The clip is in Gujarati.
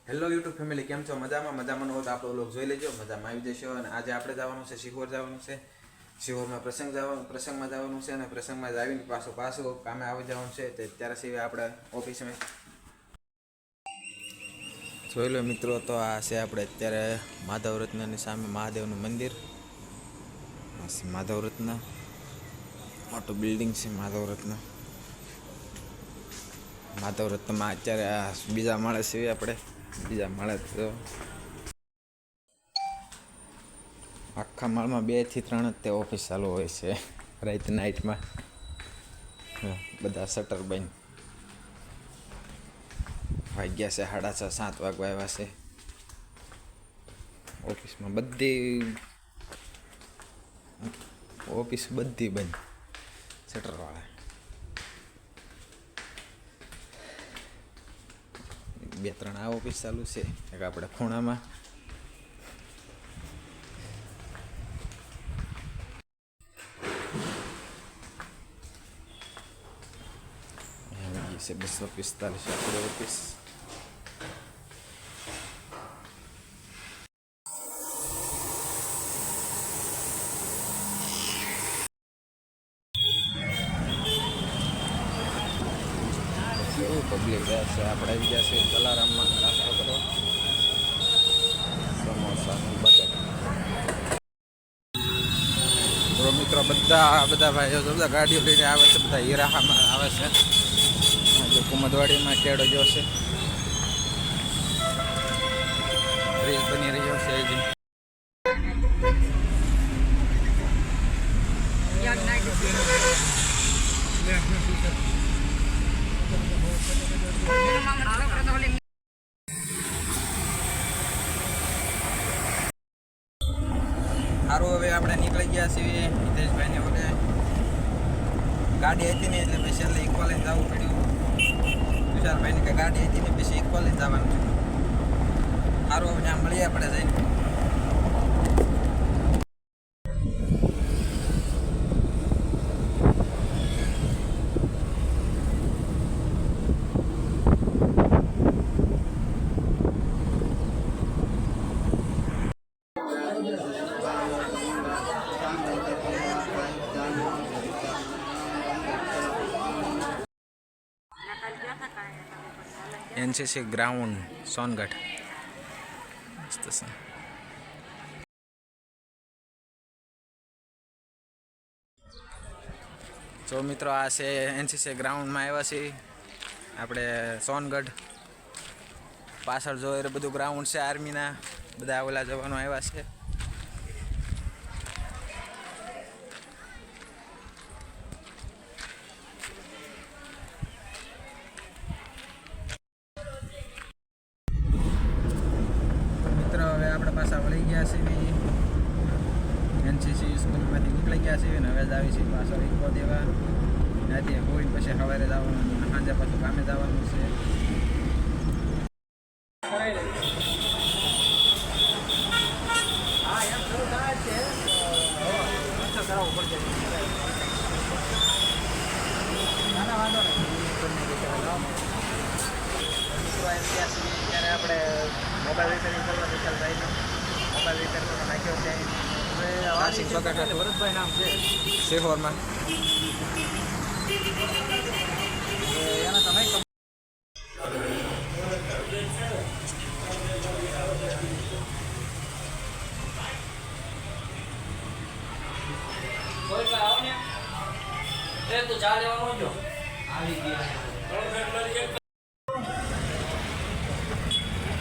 હેલો યુટ્યુબ ફેમિલી, કેમ છો? મજામાં? મજામાં હોય તો આપણો લોક જોઈ લેજો, મજામાં આવી જશો. અને આજે આપણે જવાનું છે શિહોર જવાનું છે. શિહોરમાં પ્રસંગમાં જવાનું છે અને પ્રસંગમાં જ આવીને પાછું કામે આવી જવાનું છે. તે ત્યારે સિવાય આપણે ઓફિસમાં જોઈ લો મિત્રો. તો આ છે આપણે અત્યારે માધવ રત્નની સામે મહાદેવનું મંદિર. માધવ રત્ન મોટું બિલ્ડિંગ છે. માધવ રત્નમાં અત્યારે આ બીજા માળે છીએ આપણે. બીજા માળે તો આખા માળમાં 2 થી 3 જ તે ઓફિસ ચાલુ હોય છે રાત નાઇટમાં. બધા શટર બંધ. વાગ્યા છે 6:30 7 વાગવા આવ્યા છે. ઓફિસમાં ઓફિસ બધી બંધ. શટરવાળા 2-3 આ ઓફિસ ચાલુ છે. એક આપણે ખૂણામાં છે 245 આપણે ઓફિસ. પબ્લિક ગયા છે. આપણે આવી ગયા છે જલારામમાં નાસ્તો કરો. સમોસાનું બટર. મિત્રો બધા ભાઈઓ બધા ગાડીઓ લઈને આવે છે. બધા હીરામાં આવે છે. કુમદવાડીમાં કેળો જો છે. બ્રિજ બની રહ્યો છે હજી. સારું, હવે આપણે નીકળી ગયા છીએ. હિતેશભાઈને ઓલે ગાડી હતી ને એટલે પછી છેલ્લે ઇક્વાલેજ જવું પડ્યું. તુષારભાઈને કે ગાડી હતી ને પછી ઇક્વાલેજ જવાનું છે. સારું, હવે ત્યાં મળીએ આપણે જઈને. NCC ground Songadh. તો મિત્રો આ છે એનસીસી ગ્રાઉન્ડમાં આવ્યા છીએ આપણે સોનગઢ. પાછળ જોઈએ બધું ગ્રાઉન્ડ છે આર્મીના. બધા ઓલા જવાનો આવ્યા છે. હવે આપણે પાછા વળી ગયા છીએ. એનસીસી સ્કૂલમાંથી નીકળી ગયા છીએ ને હવે જ આવી છીએ પાછા ઈકો દેવા. ત્યાંથી હોઈને પછી સવારે જવાનું, સાંજે પાછું કામે જવાનું છે. ત્યારે આપણે મોબાઈલ રિપેરિંગ કરવા વિશાલ ભાઈનો મોબાઈલ રિપેર કરવા નાખ્યો ત્યાં ભરતભાઈ નામ છે શિહોરમાં. એના તમે તું ચા લેવાનો જો આવી ગયા.